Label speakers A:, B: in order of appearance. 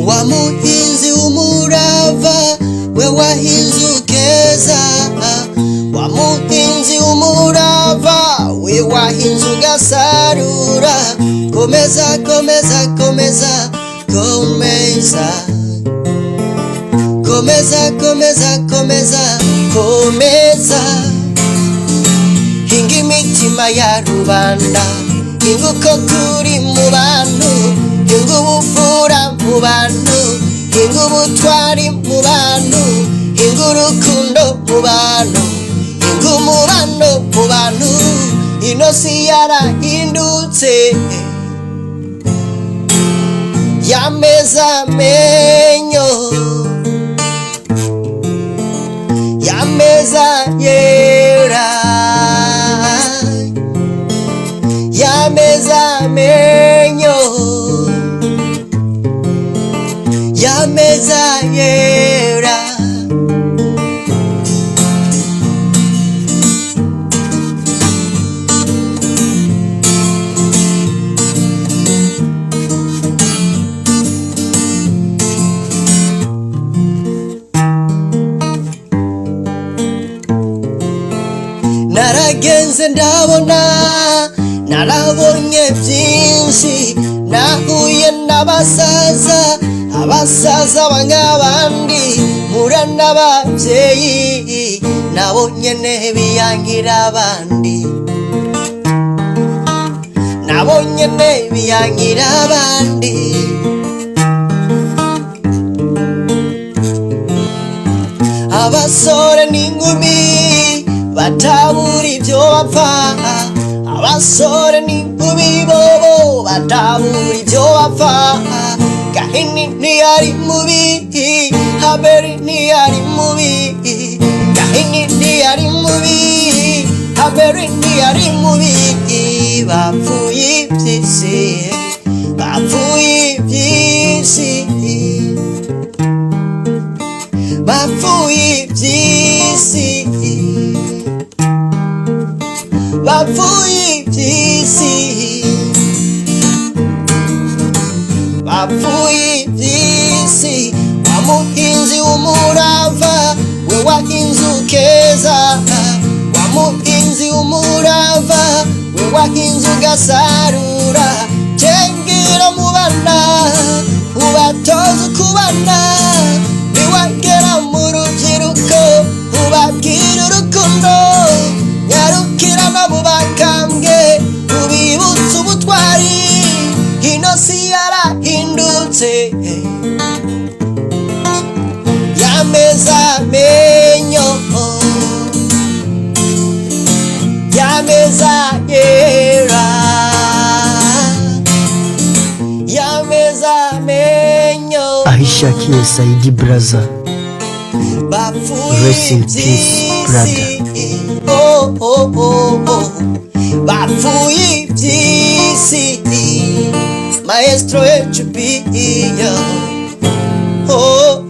A: wa muhinzi w'umurava we wahinze ukeza, wa muhinzi w'umurava we wahinze ugasarura. Komeza komeza komeza komeza komeza komeza komeza komeza, hinga imitima ya rubanda, hinga uko turi mu bantu, hinga ubupfura mu bantu, hinga ubutwari mu bantu, hinga urukundo mu bantu, hinga umubano mu bantu. Ino si yarahindutse yameza amenyo, yameza yera, yameza amenyo, yameza yera. Naragenze ndabona, narabonye byinshi, nahuye n'abasaza, abasaza bangabandi, mura n'ababyeyi, nabonye nebiyangira abandi, nabonye nebiyangira abandi. Abasore n'inkumi batabura ibyo bapfa, abasore n'inkumi bobo batabura ibyo bapfa. Gahini ntiyari mubi, Haberi ntiyari mubi, Gahini ntiyari mubi, Haberi ntiyari mubi. Bapfuye iby'isi, bapfuye iby'isi, bapfuye iby'isi, bapfuye iby'isi, bapfuye iby'isi. Wa muhinzi w'umurava we wahinze ukeza, wa muhinzi w'umurava we wahinze ugasarura. Cengira mu bana ubatoza ukubana, niwagera mu rubyiruko ubabwira urukundo, nyarukira no mu bakambwe ubibutsa ubutwari. Ino si yarahindutse yameza amenyo, yameza yera, yameza amenyo.
B: Ahishakiye Saidi Braza, rest in peace brother.
A: Oh oh oh oh, bapfuye iby'isi, Maestro HP. Oh